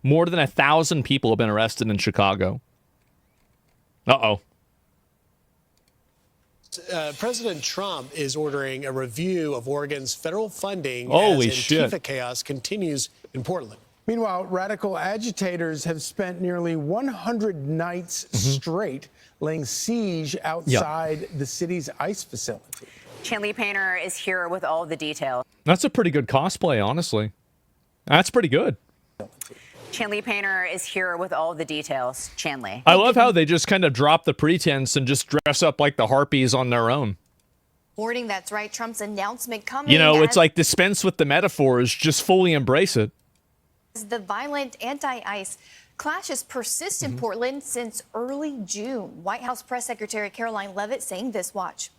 More than 1,000 people have been arrested in Chicago. Uh-oh. President Trump is ordering a review of Oregon's federal funding Holy as shit. Antifa chaos continues in Portland. Meanwhile, radical agitators have spent nearly 100 nights straight laying siege outside the city's ICE facility. Chanley Painter is here with all the details. That's a pretty good cosplay, honestly. That's pretty good. Chanley Painter is here with all the details. Chanley. I love how they just kind of drop the pretense and just dress up like the Harpies on their own. Morning, that's right. Trump's announcement coming. You know, it's like dispense with the metaphors, just fully embrace it. The violent anti-ICE clashes persist in Portland since early June. White House Press Secretary Caroline Leavitt saying this, watch.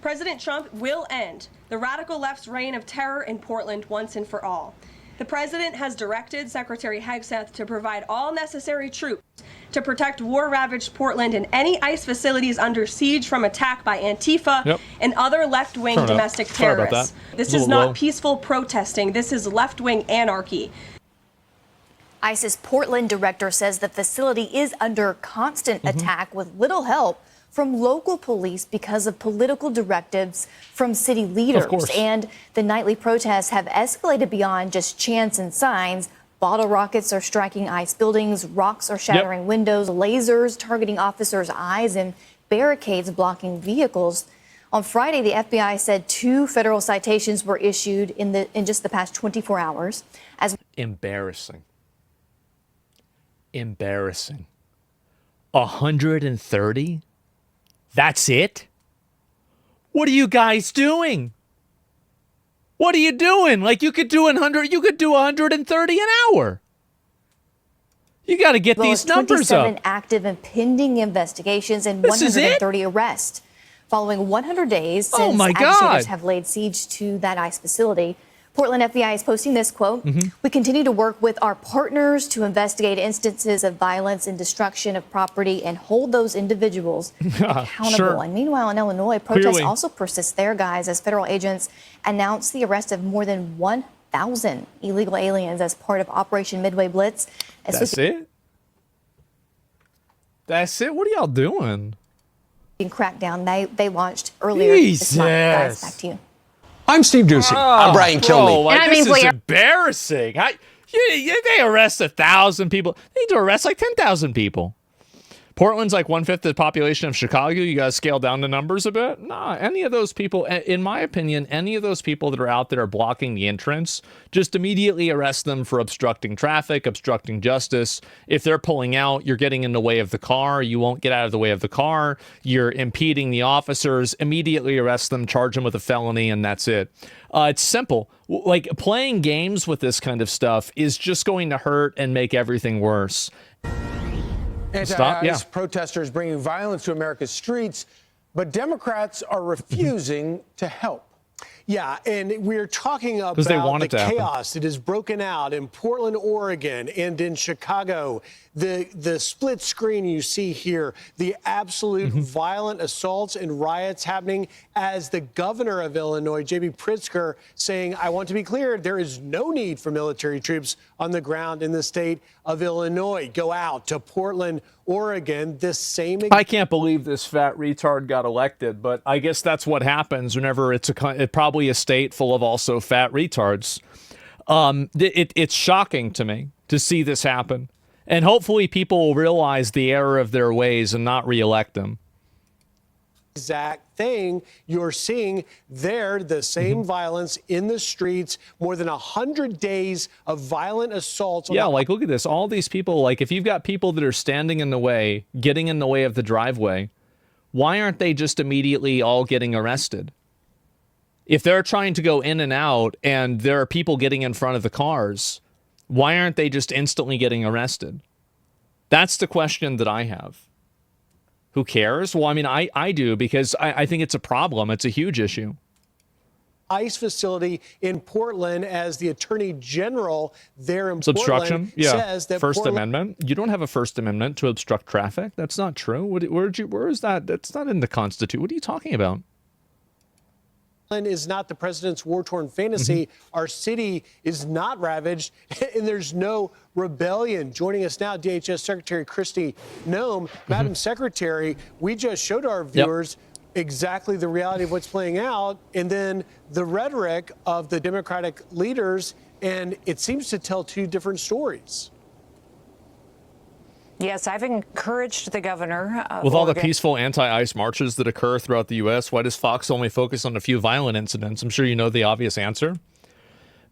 President Trump will end the radical left's reign of terror in Portland once and for all. The president has directed Secretary Hegseth to provide all necessary troops to protect war-ravaged Portland and any ICE facilities under siege from attack by Antifa and other left-wing domestic terrorists. This is not peaceful protesting. This is left-wing anarchy. ICE's Portland director says the facility is under constant attack with little help from local police because of political directives from city leaders. And the nightly protests have escalated beyond just chants and signs. Bottle rockets are striking ICE buildings, rocks are shattering windows, lasers targeting officers' eyes, and barricades blocking vehicles. On Friday, the FBI said 2 federal citations were issued in just the past 24 hours. Embarrassing. 130? That's it? What are you guys doing? What are you doing? Like you could do 130 an hour. You got to get these numbers up. 27 active and pending investigations and 130 arrests. Following 100 days since agitators have laid siege to that ICE facility. Portland FBI is posting this quote, "We continue to work with our partners to investigate instances of violence and destruction of property and hold those individuals accountable." And meanwhile, in Illinois, protests also persist there, guys, as federal agents announced the arrest of more than 1,000 illegal aliens as part of Operation Midway Blitz. That's it? That's it? What are y'all doing? Crackdown they launched earlier this month. Guys, back to you. I'm Steve Doocy. I'm Brian Kilmeade. Like, this is embarrassing. They arrest 1,000 people. They need to arrest like 10,000 people. Portland's like 1/5 the population of Chicago. You guys scale down the numbers a bit? Nah, any of those people, in my opinion, any of those people that are out there blocking the entrance, just immediately arrest them for obstructing traffic, obstructing justice. If they're pulling out, you're getting in the way of the car. You won't get out of the way of the car. You're impeding the officers. Immediately arrest them, charge them with a felony, and that's it. It's simple. Like, playing games with this kind of stuff is just going to hurt and make everything worse. Anti-ICE protesters bringing violence to America's streets, but Democrats are refusing to help. Yeah, and we're talking about the chaos that has broken out in Portland, Oregon, and in Chicago. The split screen you see here, the absolute violent assaults and riots happening as the governor of Illinois, J.B. Pritzker, saying, I want to be clear, there is no need for military troops on the ground in the state of Illinois. Go out to Portland, Oregon, this same... I can't believe this fat retard got elected, but I guess that's what happens whenever it's probably a state full of also fat retards. It's shocking to me to see this happen. And hopefully people will realize the error of their ways and not reelect them. Exact thing you're seeing there, the same violence in the streets, more than 100 days of violent assaults. Yeah, like, look at this. All these people, like, if you've got people that are standing in the way, getting in the way of the driveway, why aren't they just immediately all getting arrested? If they're trying to go in and out and there are people getting in front of the cars, why aren't they just instantly getting arrested? That's the question that I have. Who cares? Well, I mean, I do, because I think it's a problem. It's a huge issue. ICE facility in Portland, as the Attorney General there in Portland says that First Amendment. You don't have a First Amendment to obstruct traffic. That's not true. Where is that? That's not in the Constitution. What are you talking about? Is not the president's war-torn fantasy. Our city is not ravaged, and there's no rebellion. Joining us now, DHS Secretary Kristi Noem. Madam Secretary, we just showed our viewers exactly the reality of what's playing out, and then the rhetoric of the Democratic leaders, and it seems to tell two different stories. Yes, I've encouraged the governor. With all the peaceful anti-ICE marches that occur throughout the U.S., why does Fox only focus on a few violent incidents? I'm sure you know the obvious answer.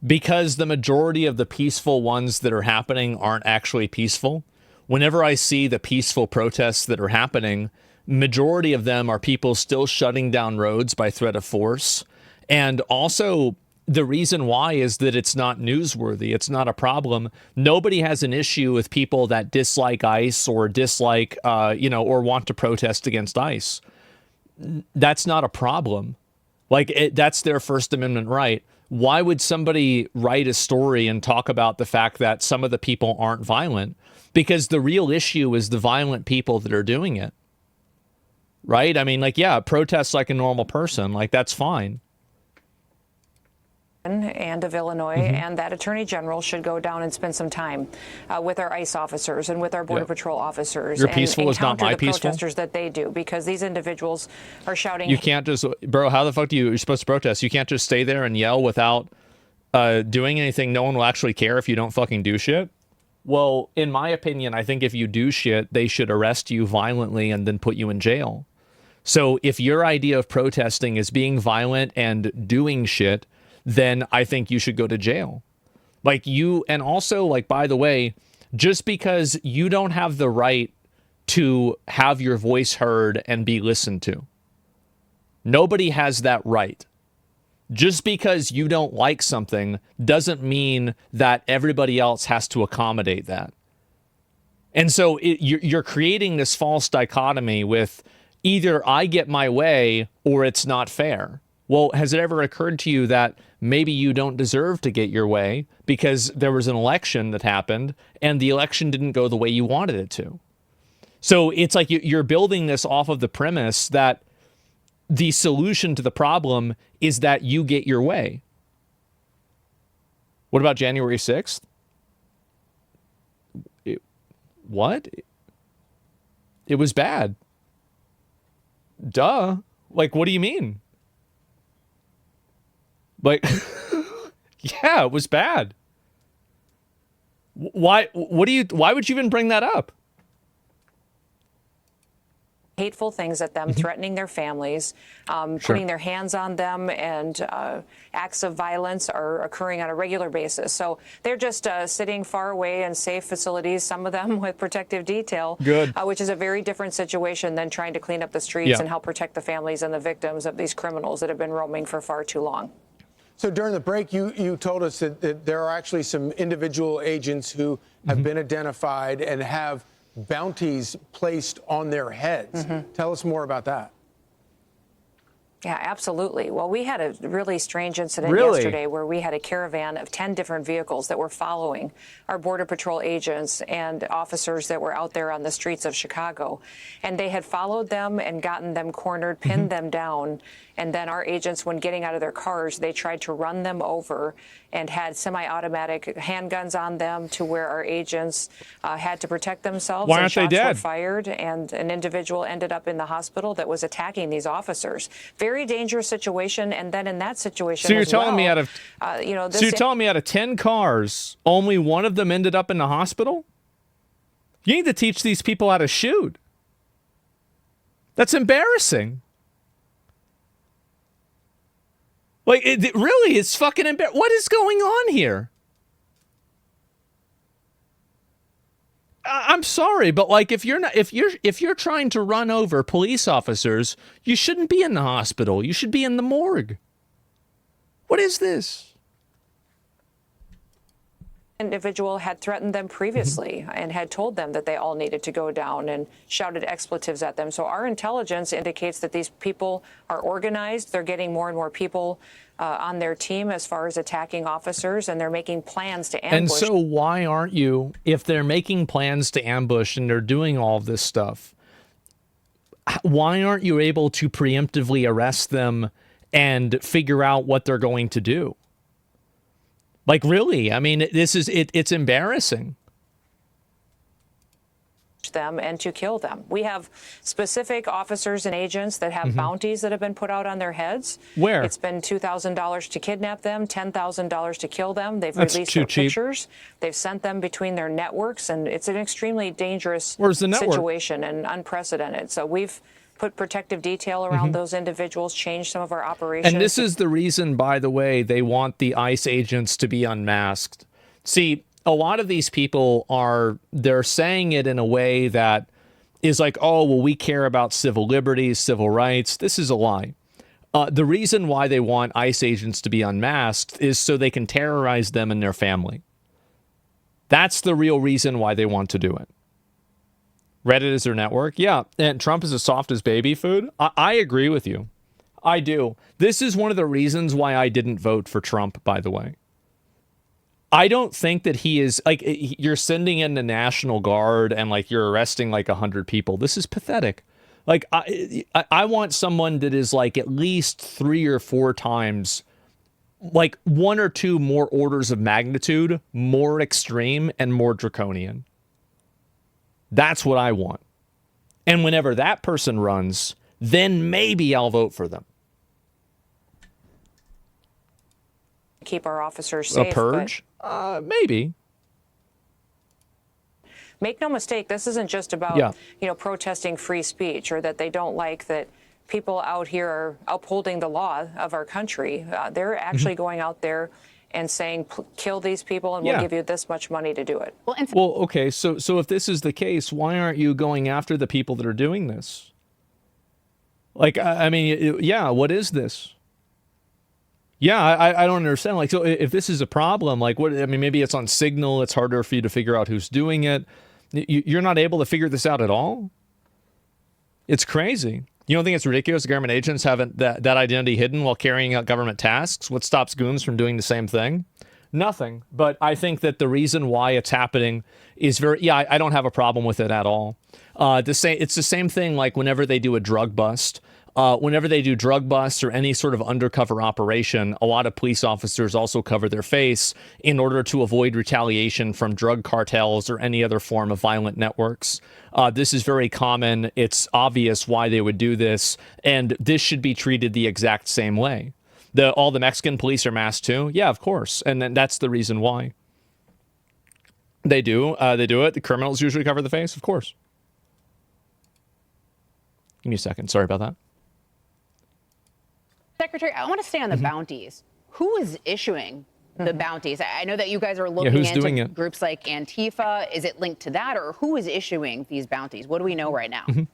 Because the majority of the peaceful ones that are happening aren't actually peaceful. Whenever I see the peaceful protests that are happening, majority of them are people still shutting down roads by threat of force. And also, the reason why is that it's not newsworthy. It's not a problem. Nobody has an issue with people that dislike ICE or dislike, or want to protest against ICE. That's not a problem. That's their First Amendment right. Why would somebody write a story and talk about the fact that some of the people aren't violent? Because the real issue is the violent people that are doing it. Right? I mean, protest like a normal person. That's fine. And of Illinois, and that Attorney General should go down and spend some time with our ICE officers and with our Border Patrol officers. Your peaceful is not my the peaceful? protesters that they do, because these individuals are shouting. You can't just, bro, how the fuck you're supposed to protest? You can't just stay there and yell without doing anything. No one will actually care if you don't fucking do shit. Well, in my opinion, I think if you do shit, they should arrest you violently and then put you in jail. So if your idea of protesting is being violent and doing shit, then I think you should go to jail. And also, by the way, just because you don't have the right to have your voice heard and be listened to. Nobody has that right. Just because you don't like something doesn't mean that everybody else has to accommodate that. And so you're creating this false dichotomy with either I get my way or it's not fair. Well, has it ever occurred to you that maybe you don't deserve to get your way because there was an election that happened and the election didn't go the way you wanted it to? So it's like you're building this off of the premise that the solution to the problem is that you get your way. What about January 6th? What? It was bad. Duh. What do you mean? Yeah, it was bad. Why would you even bring that up? Hateful things at them, threatening their families, putting their hands on them, and acts of violence are occurring on a regular basis. So they're just sitting far away in safe facilities, some of them with protective detail, which is a very different situation than trying to clean up the streets and help protect the families and the victims of these criminals that have been roaming for far too long. So during the break, you told us that there are actually some individual agents who have been identified and have bounties placed on their heads. Tell us more about that. Yeah, absolutely. Well, we had a really strange incident yesterday where we had a caravan of 10 different vehicles that were following our Border Patrol agents and officers that were out there on the streets of Chicago. And they had followed them and gotten them cornered, pinned them down. And then our agents, when getting out of their cars, they tried to run them over and had semi-automatic handguns on them to where our agents had to protect themselves. Why aren't they dead? Shots were fired, and an individual ended up in the hospital that was attacking these officers. Very dangerous situation. And then in that situation, so you're telling me out of so you're telling me out of 10 cars, only one of them ended up in the hospital? You need to teach these people how to shoot. That's embarrassing. It's fucking embarrassing. What is going on here? I'm sorry, but if you're trying to run over police officers, you shouldn't be in the hospital. You should be in the morgue. What is this? Individual had threatened them previously and had told them that they all needed to go down and shouted expletives at them. So our intelligence indicates that these people are organized. They're getting more and more people on their team as far as attacking officers, and they're making plans to ambush. And so why aren't you, if they're making plans to ambush and they're doing all of this stuff, why aren't you able to preemptively arrest them and figure out what they're going to do. Like, really, I mean, it's embarrassing. Them and to kill them. We have specific officers and agents that have bounties that have been put out on their heads. Where? It's been $2,000 to kidnap them, $10,000 to kill them. They've That's released too their cheap. pictures. They've sent them between their networks, and it's an extremely dangerous Where's the network? situation and unprecedented. So we've put protective detail around those individuals, changed some of our operations. And this is the reason, by the way, they want the ICE agents to be unmasked. See, a lot of these people they're saying it in a way that is like, oh, well, we care about civil liberties, civil rights. This is a lie. The reason why they want ICE agents to be unmasked is so they can terrorize them and their family. That's the real reason why they want to do it. Reddit is their network. Yeah, and Trump is as soft as baby food. I agree with you. I do. This is one of the reasons why I didn't vote for Trump, by the way. I don't think that he is, like, you're sending in the National Guard and, like, you're arresting, like, 100 people. This is pathetic. Like, I want someone that is, like, at least 3 or 4 times, like, 1 or 2 more orders of magnitude, more extreme and more draconian. That's what I want. And whenever that person runs, then maybe I'll vote for them. Keep our officers safe. A purge? Maybe. Make no mistake, this isn't just about protesting free speech, or that they don't like that people out here are upholding the law of our country. They're actually going out there and saying, kill these people and we'll give you this much money to do it. Well, okay, so if this is the case, why aren't you going after the people that are doing this? Like, I mean, yeah, what is this? Yeah, I don't understand. Like, so if this is a problem, like, what? I mean, maybe it's on Signal. It's harder for you to figure out who's doing it. You're not able to figure this out at all? It's crazy. You don't think it's ridiculous government agents have that identity hidden while carrying out government tasks? What stops goons from doing the same thing? Nothing. But I think that the reason why it's happening is I don't have a problem with it at all. It's the same thing like whenever they do a drug bust. Whenever they do drug busts or any sort of undercover operation, a lot of police officers also cover their face in order to avoid retaliation from drug cartels or any other form of violent networks. This is very common. It's obvious why they would do this, and this should be treated the exact same way. All the Mexican police are masked too? Yeah, of course. And then that's the reason why. They do it. The criminals usually cover the face, of course. Give me a second. Sorry about that. Secretary, I want to stay on the bounties. Who is issuing the bounties? I know that you guys are looking into groups like Antifa. Is it linked to that, or who is issuing these bounties? What do we know right now? Well,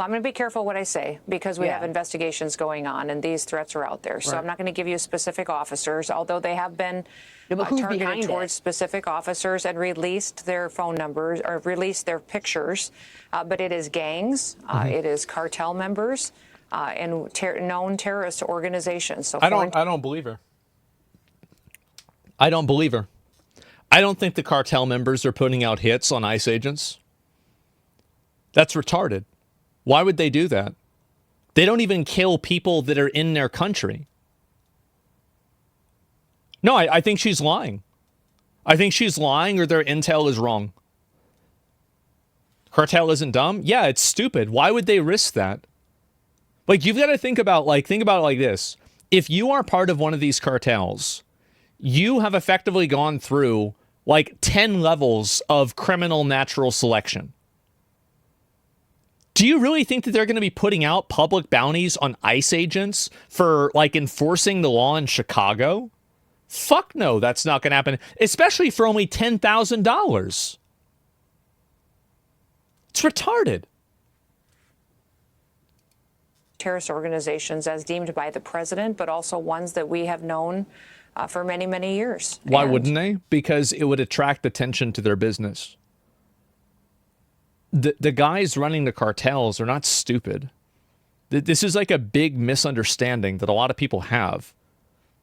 I'm going to be careful what I say because we have investigations going on and these threats are out there. So I'm not going to give you specific officers, although they have been targeted towards specific officers and released their phone numbers or released their pictures. But it is gangs, it is cartel members. And known terrorist organizations. So I don't believe her. I don't believe her. I don't think the cartel members are putting out hits on ICE agents. That's retarded. Why would they do that? They don't even kill people that are in their country. No, I think she's lying. I think she's lying, or their intel is wrong. Cartel isn't dumb? Yeah, it's stupid. Why would they risk that? Like, you've got to think about it like this. If you are part of one of these cartels, you have effectively gone through like 10 levels of criminal natural selection. Do you really think that they're going to be putting out public bounties on ICE agents for like enforcing the law in Chicago? Fuck no, that's not going to happen, especially for only $10,000. It's retarded. Terrorist organizations as deemed by the president, but also ones that we have known for many, many years. Why wouldn't they? Because it would attract attention to their business. The guys running the cartels are not stupid. This is like a big misunderstanding that a lot of people have.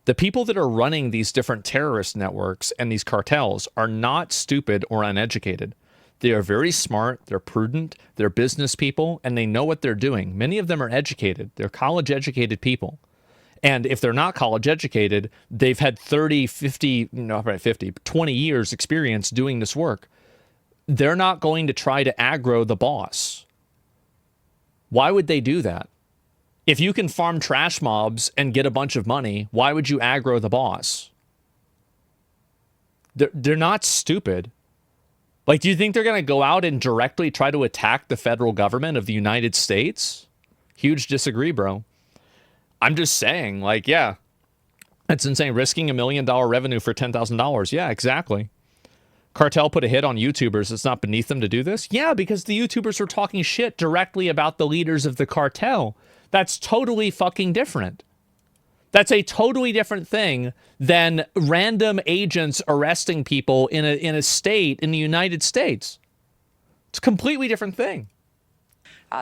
The people that are running these different terrorist networks and these cartels are not stupid or uneducated. They are very smart, they're prudent, they're business people, and they know what they're doing. Many of them are educated. They're college-educated people. And if they're not college-educated, they've had 30, 50, no, right, 50, 20 years experience doing this work. They're not going to try to aggro the boss. Why would they do that? If you can farm trash mobs and get a bunch of money, why would you aggro the boss? They're not stupid. Like, do you think they're going to go out and directly try to attack the federal government of the United States? Huge disagree, bro. I'm just saying, like, yeah, it's insane. Risking $1 million revenue for $10,000. Yeah, exactly. Cartel put a hit on YouTubers. It's not beneath them to do this. Yeah, because the YouTubers were talking shit directly about the leaders of the cartel. That's totally fucking different. That's a totally different thing than random agents arresting people in a state in the United States. It's a completely different thing.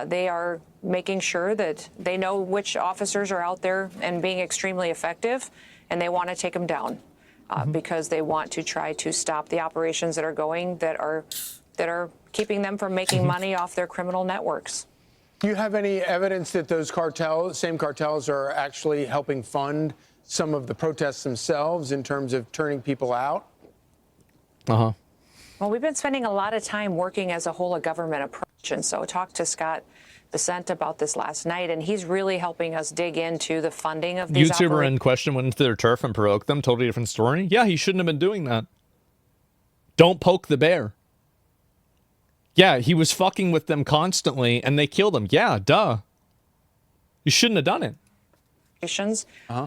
They are making sure that they know which officers are out there and being extremely effective, and they want to take them down because they want to try to stop the operations that are going that are keeping them from making money off their criminal networks. Do you have any evidence that those same cartels are actually helping fund some of the protests themselves in terms of turning people out? Uh-huh. Well, we've been spending a lot of time working as a whole of government approach. And so I talked to Scott Bessent about this last night, and he's really helping us dig into the funding of these YouTuber in question went into their turf and provoked them. Totally different story. Yeah, he shouldn't have been doing that. Don't poke the bear. Yeah, he was fucking with them constantly, and they killed him. Yeah, duh. You shouldn't have done it.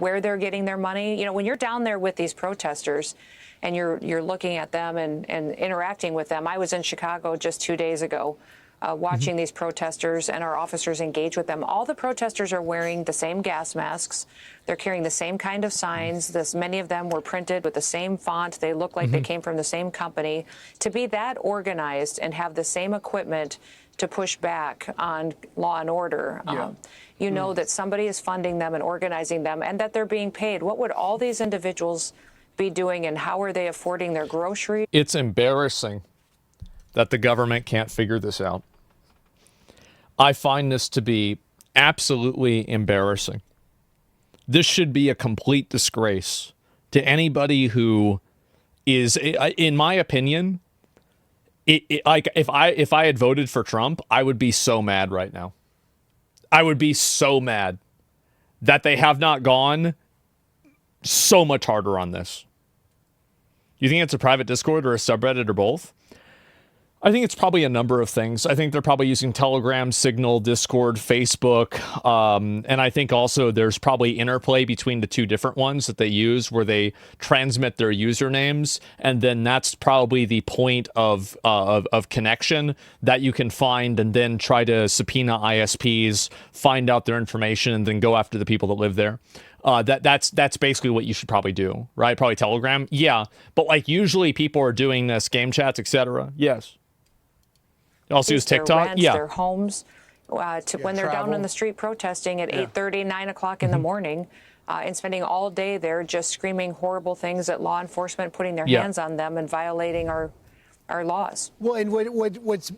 Where they're getting their money. You know, when you're down there with these protesters and you're looking at them and interacting with them. I was in Chicago just 2 days ago watching these protesters and our officers engage with them. All the protesters are wearing the same gas masks. They're carrying the same kind of signs. Many of them were printed with the same font. They look like they came from the same company. To be that organized and have the same equipment to push back on law and order, you know that somebody is funding them and organizing them and that they're being paid. What would all these individuals be doing, and how are they affording their groceries? It's embarrassing that the government can't figure this out. I find this to be absolutely embarrassing. This should be a complete disgrace to anybody who is, in my opinion, like if I had voted for Trump, I would be so mad right now. I would be so mad that they have not gone so much harder on this. You think it's a private Discord or a subreddit or both? I think it's probably a number of things. I think they're probably using Telegram, Signal, Discord, Facebook. And I think also there's probably interplay between the two different ones that they use where they transmit their usernames. And then that's probably the point of connection that you can find and then try to subpoena ISPs, find out their information, and then go after the people that live there. That's basically what you should probably do, right? Probably Telegram. Yeah. But like usually people are doing this, game chats, etc. Yes. Also use TikTok. Their rents, their homes, when they're down on the street protesting at 8:30, 9 o'clock in the morning, and spending all day there just screaming horrible things at law enforcement, putting their hands on them and violating our laws. Well, and what's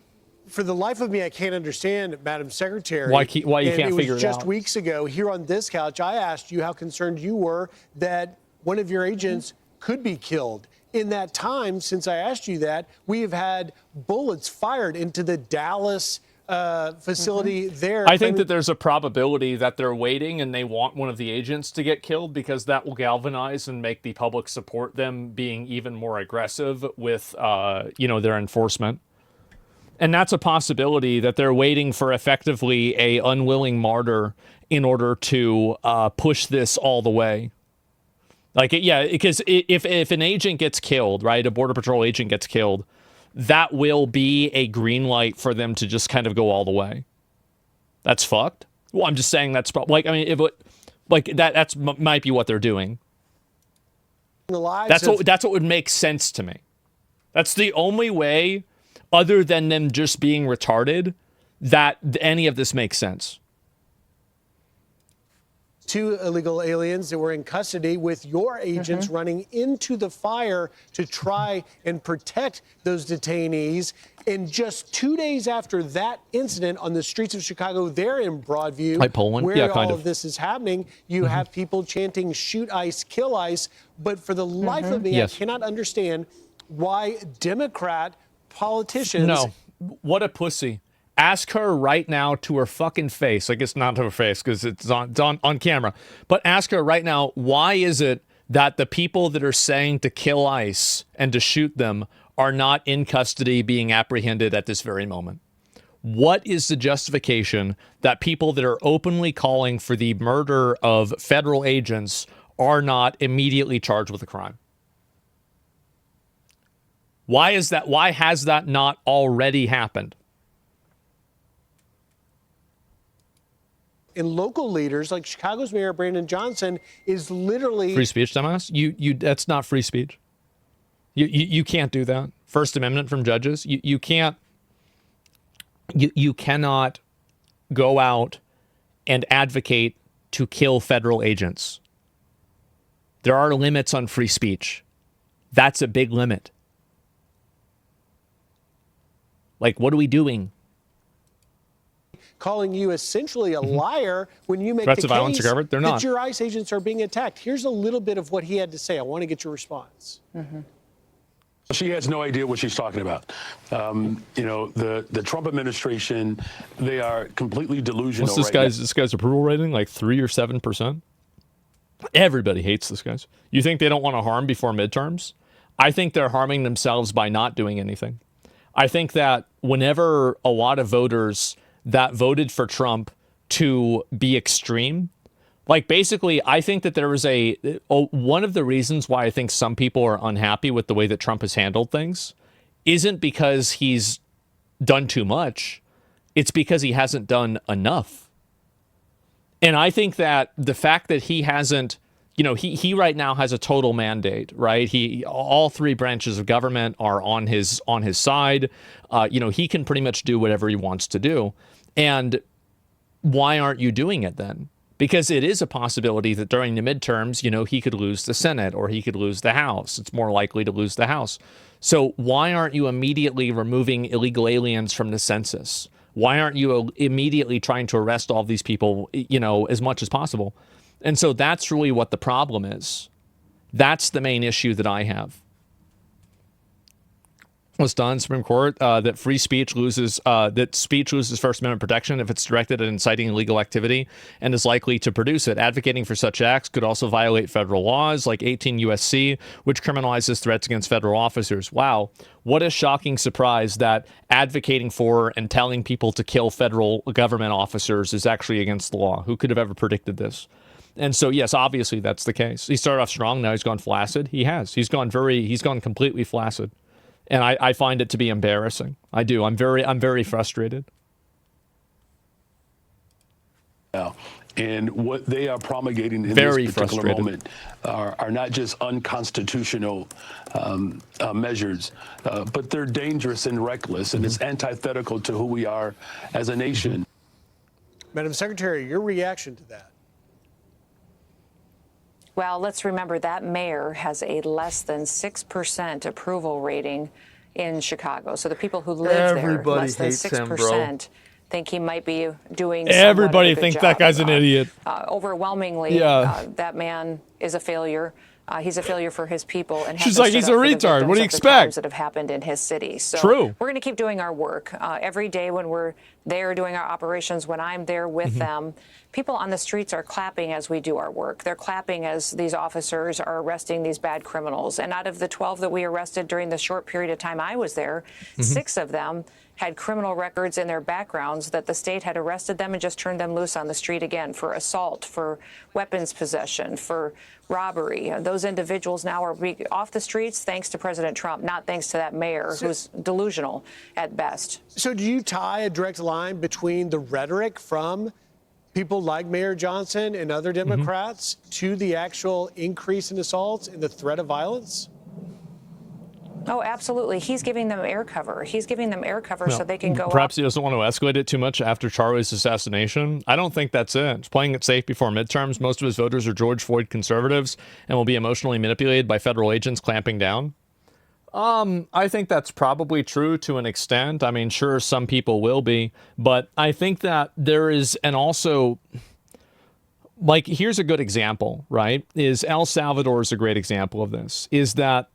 for the life of me, I can't understand, Madam Secretary. Why you can't figure it out? Just weeks ago, here on this couch, I asked you how concerned you were that one of your agents could be killed. In that time, since I asked you that, we have had bullets fired into the Dallas facility there. I think that there's a probability that they're waiting and they want one of the agents to get killed because that will galvanize and make the public support them being even more aggressive with, their enforcement. And that's a possibility that they're waiting for effectively a unwilling martyr in order to push this all the way. Like, yeah, because if an agent gets killed, right, a Border Patrol agent gets killed, that will be a green light for them to just kind of go all the way. That's fucked. Well, I'm just saying that's like, I mean, that's might be what they're doing. That's what would make sense to me. That's the only way, other than them just being retarded, that any of this makes sense. 2 illegal aliens that were in custody with your agents running into the fire to try and protect those detainees. And just 2 days after that incident on the streets of Chicago, there in Broadview, like Poland. where Yeah, all kind of this is happening, you have people chanting, shoot ICE, kill ICE. But for the life of me, I cannot understand why Democrat politicians... No, what a pussy. Ask her right now to her fucking face. I guess not to her face because it's on camera. But ask her right now, why is it that the people that are saying to kill ICE and to shoot them are not in custody being apprehended at this very moment? What is the justification that people that are openly calling for the murder of federal agents are not immediately charged with a crime? Why is that? Why has that not already happened? And local leaders like Chicago's Mayor Brandon Johnson is literally... Free speech, dumbass? That's not free speech. You can't do that. First Amendment from judges. You can't... You cannot go out and advocate to kill federal agents. There are limits on free speech. That's a big limit. Like, what are we doing? Calling you essentially a liar when you make Threats the of violence case are covered? They're not. that your ICE agents are being attacked. Here's a little bit of what he had to say. I want to get your response. She has no idea what she's talking about. You know, the Trump administration, they are completely delusional. What's this guy's approval rating? Like 3 or 7%? Everybody hates this guy. You think they don't want to harm before midterms? I think they're harming themselves by not doing anything. I think that whenever a lot of voters that voted for Trump to be extreme, like basically, I think that there was one of the reasons why I think some people are unhappy with the way that Trump has handled things isn't because he's done too much. It's because he hasn't done enough. And I think that the fact that he hasn't, you know, he right now has a total mandate, right? All 3 branches of government are on his side. You know, he can pretty much do whatever he wants to do. And why aren't you doing it then? Because it is a possibility that during the midterms, you know, he could lose the Senate or he could lose the House. It's more likely to lose the House. So why aren't you immediately removing illegal aliens from the census? Why aren't you immediately trying to arrest all these people, you know, as much as possible? And so that's really what the problem is. That's the main issue that I have. Was done Supreme Court that free speech loses First Amendment protection if it's directed at inciting illegal activity and is likely to produce it. Advocating for such acts could also violate federal laws like 18 U.S.C., which criminalizes threats against federal officers. Wow, what a shocking surprise that advocating for and telling people to kill federal government officers is actually against the law. Who could have ever predicted this? And so, yes, obviously that's the case. He started off strong. Now he's gone flaccid. He has. He's gone completely flaccid. And I find it to be embarrassing. I do. I'm very frustrated. And what they are promulgating in very this particular frustrated. moment are not just unconstitutional measures, but they're dangerous and reckless, and it's antithetical to who we are as a nation. Madam Secretary, your reaction to that? Well, let's remember that mayor has a less than 6% approval rating in Chicago. So the people who live there, less than 6%, think he might be doing. Everybody thinks that guy's an idiot. Overwhelmingly, that man is a failure. He's a failure for his people. And she's like, he's a retard. What do you expect? That have happened in his city. So true. We're going to keep doing our work every day when we're there doing our operations. When I'm there with them, people on the streets are clapping as we do our work. They're clapping as these officers are arresting these bad criminals. And out of the 12 that we arrested during the short period of time I was there, 6 of them had criminal records in their backgrounds that the state had arrested them and just turned them loose on the street again for assault, for weapons possession, for robbery. Those individuals now are off the streets thanks to President Trump, not thanks to that mayor who's delusional at best. So do you tie a direct line between the rhetoric from people like Mayor Johnson and other Democrats to the actual increase in assaults and the threat of violence? Oh, absolutely. He's giving them air cover. He's giving them air cover so they can go Perhaps he doesn't want to escalate it too much after Charlie's assassination. I don't think that's it. He's playing it safe before midterms. Most of his voters are George Floyd conservatives and will be emotionally manipulated by federal agents clamping down. I think that's probably true to an extent. I mean, sure, some people will be, but I think that there is, and also, like, here's a good example, right? Is El Salvador is a great example of this, is that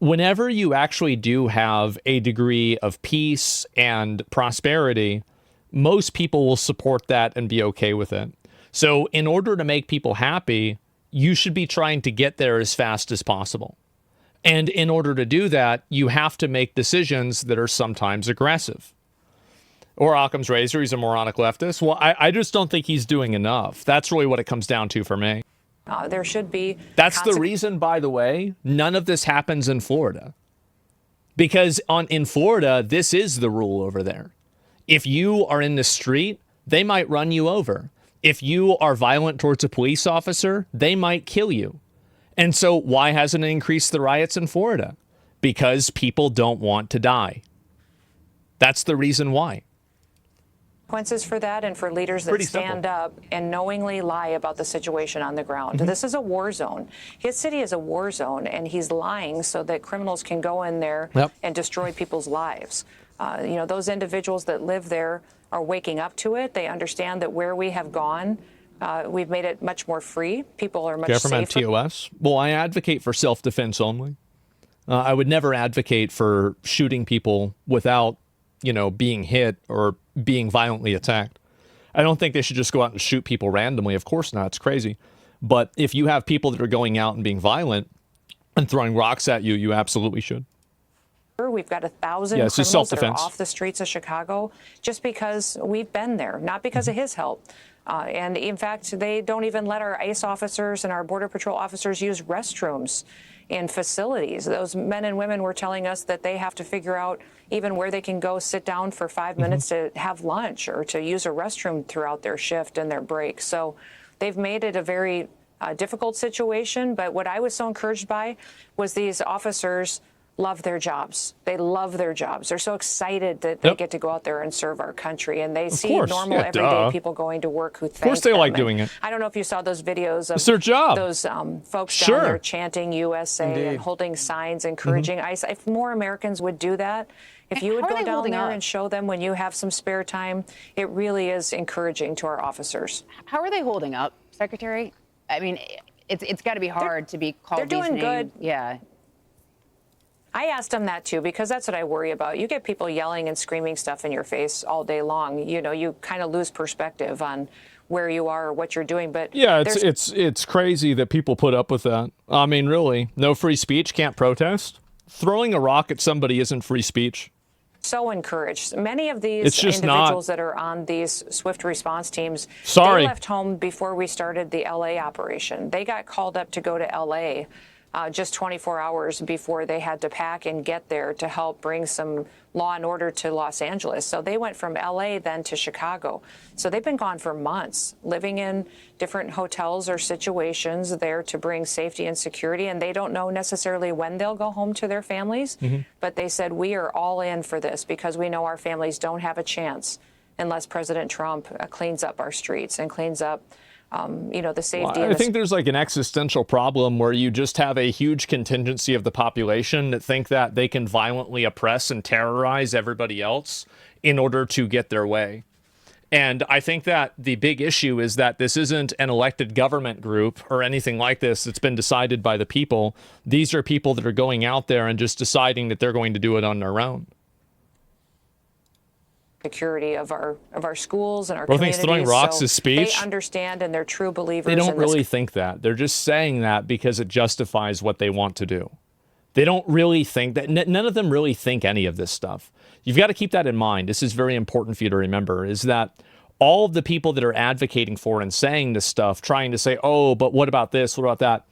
whenever you actually do have a degree of peace and prosperity, most people will support that and be okay with it. So in order to make people happy, you should be trying to get there as fast as possible. And in order to do that, you have to make decisions that are sometimes aggressive. Or Occam's razor, he's a moronic leftist. Well, I just don't think he's doing enough. That's really what it comes down to for me. There should be. That's the reason, by the way, none of this happens in Florida. Because in Florida, this is the rule over there. If you are in the street, they might run you over. If you are violent towards a police officer, they might kill you. And so why hasn't it increased the riots in Florida? Because people don't want to die. That's the reason why. Consequences for that, and for leaders that stand up and knowingly lie about the situation on the ground. This is a war zone. His city is a war zone, and he's lying so that criminals can go in there and destroy people's lives. You know, those individuals that live there are waking up to it. They understand that where we have gone, we've made it much more free. People are much safer. TOS? Well, I advocate for self-defense only. I would never advocate for shooting people without, you know, being hit or being violently attacked. I don't think they should just go out and shoot people randomly. Of course not. It's crazy. But if you have people that are going out and being violent and throwing rocks at you, you absolutely should. We've got 1,000 criminals that are off the streets of Chicago just because we've been there, not because of his help. And in fact, they don't even let our ICE officers and our Border Patrol officers use restrooms in facilities. Those men and women were telling us that they have to figure out even where they can go sit down for 5 minutes to have lunch or to use a restroom throughout their shift and their break. So they've made it a very difficult situation. But what I was so encouraged by was these officers love their jobs. They love their jobs. They're so excited that they get to go out there and serve our country. And they see normal, everyday people going to work who thank them. Of course they like doing it. I don't know if you saw those videos of it's their job. Those folks down there chanting USA and holding signs, encouraging ICE. If more Americans would do that, if you would go down there and show them when you have some spare time, it really is encouraging to our officers. How are they holding up, Secretary? I mean, it's got to be hard to be called these names. They're doing good. Yeah. I asked them that, too, because that's what I worry about. You get people yelling and screaming stuff in your face all day long. You know, you kind of lose perspective on where you are or what you're doing. But yeah, it's crazy that people put up with that. I mean, really, no free speech, can't protest. Throwing a rock at somebody isn't free speech. So encouraged. Many of these individuals that are on these swift response teams, they left home before we started the L.A. operation. They got called up to go to L.A. Just 24 hours before they had to pack and get there to help bring some law and order to Los Angeles. So they went from L.A. then to Chicago. So they've been gone for months, living in different hotels or situations there to bring safety and security. And they don't know necessarily when they'll go home to their families. But they said, we are all in for this because we know our families don't have a chance unless President Trump cleans up our streets and cleans up you know, the safety. I think there's like an existential problem where you just have a huge contingency of the population that think that they can violently oppress and terrorize everybody else in order to get their way. And I think that the big issue is that this isn't an elected government group or anything like this. It's been decided by the people. These are people that are going out there and just deciding that they're going to do it on their own. Security of our schools and our communities. Thinks throwing rocks is speech. They understand and they're true believers. They don't really think that. They're just saying that because it justifies what they want to do. They don't really think that. None of them really think any of this stuff. You've got to keep that in mind. This is very important for you to remember, is that all of the people that are advocating for and saying this stuff, trying to say, oh, but what about this? What about that?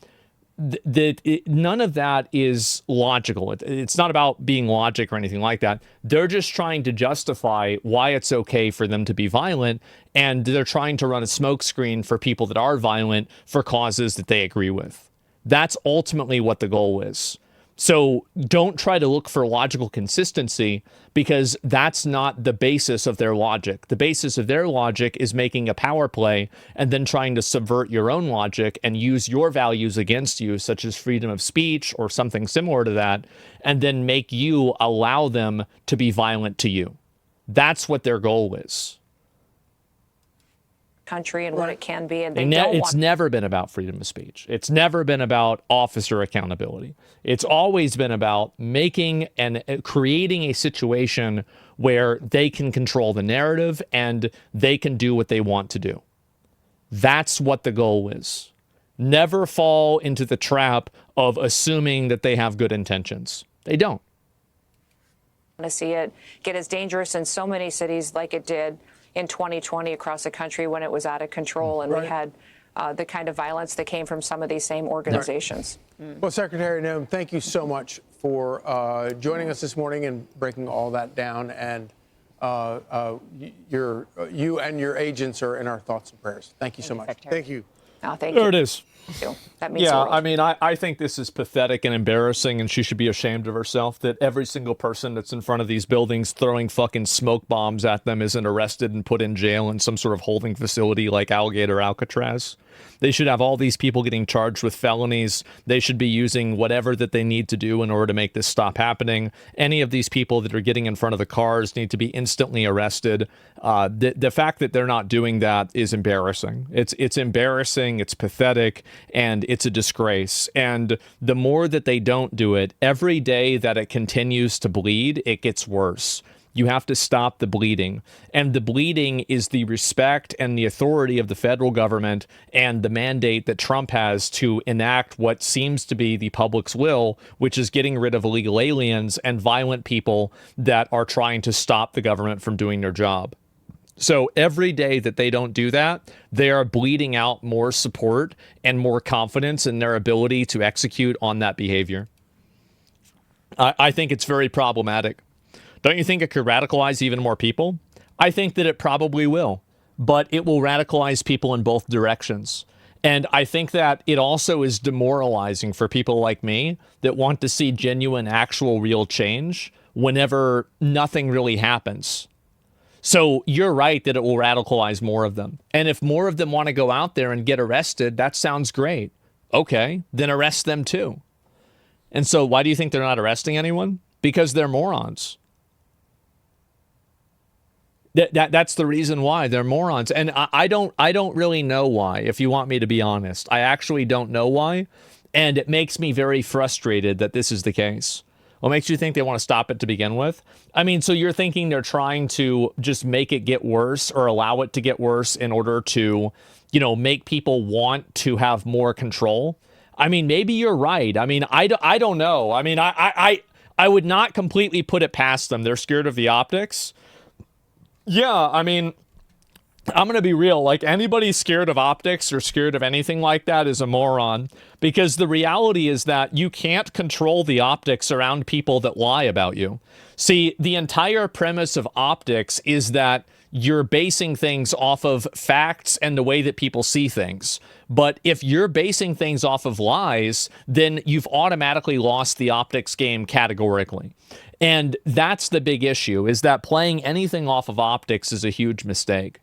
None of that is logical. It's not about being logic or anything like that. They're just trying to justify why it's okay for them to be violent, and they're trying to run a smokescreen for people that are violent for causes that they agree with. That's ultimately what the goal is. So don't try to look for logical consistency, because that's not the basis of their logic. The basis of their logic is making a power play and then trying to subvert your own logic and use your values against you, such as freedom of speech or something similar to that, and then make you allow them to be violent to you. That's what their goal is. Country and what it can be, and it's never been about freedom of speech. It's never been about officer accountability. It's always been about making and creating a situation where they can control the narrative and they can do what they want to do. That's what the goal is. Never fall into the trap of assuming that they have good intentions. They don't. To see it get as dangerous in so many cities like it did in 2020 across the country when it was out of control, and we had the kind of violence that came from some of these same organizations. Well, Secretary Noem, thank you so much for joining us this morning and breaking all that down. And you and your agents are in our thoughts and prayers. Thank you so much. Thank you. Thank you. There it is. That means the world. I mean, I think this is pathetic and embarrassing, and she should be ashamed of herself that every single person that's in front of these buildings throwing fucking smoke bombs at them isn't arrested and put in jail in some sort of holding facility like Alligator Alcatraz. They should have all these people getting charged with felonies. They should be using whatever that they need to do in order to make this stop happening. Any of these people that are getting in front of the cars need to be instantly arrested. The fact that they're not doing that is embarrassing. It's embarrassing, it's pathetic, and it's a disgrace. And the more that they don't do it, every day that it continues to bleed, it gets worse. You have to stop the bleeding. And the bleeding is the respect and the authority of the federal government and the mandate that Trump has to enact what seems to be the public's will, which is getting rid of illegal aliens and violent people that are trying to stop the government from doing their job. So every day that they don't do that, they are bleeding out more support and more confidence in their ability to execute on that behavior. I think it's very problematic. Don't you think it could radicalize even more people? I think that it probably will, but it will radicalize people in both directions. And I think that it also is demoralizing for people like me that want to see genuine, actual, real change whenever nothing really happens. So you're right that it will radicalize more of them. And if more of them want to go out there and get arrested, that sounds great. Okay, then arrest them too. And so why do you think they're not arresting anyone? Because they're morons. That's the reason why. They're morons. And I don't really know why, if you want me to be honest. I actually don't know why. And it makes me very frustrated that this is the case. What makes you think they want to stop it to begin with? I mean, so you're thinking they're trying to just make it get worse or allow it to get worse in order to, make people want to have more control? I mean, maybe you're right. I mean, I don't know. I mean, I would not completely put it past them. They're scared of the optics. Yeah, I mean, I'm going to be real. Like, anybody scared of optics or scared of anything like that is a moron, because the reality is that you can't control the optics around people that lie about you. See, the entire premise of optics is that you're basing things off of facts and the way that people see things. But if you're basing things off of lies, then you've automatically lost the optics game categorically. And that's the big issue, is that playing anything off of optics is a huge mistake.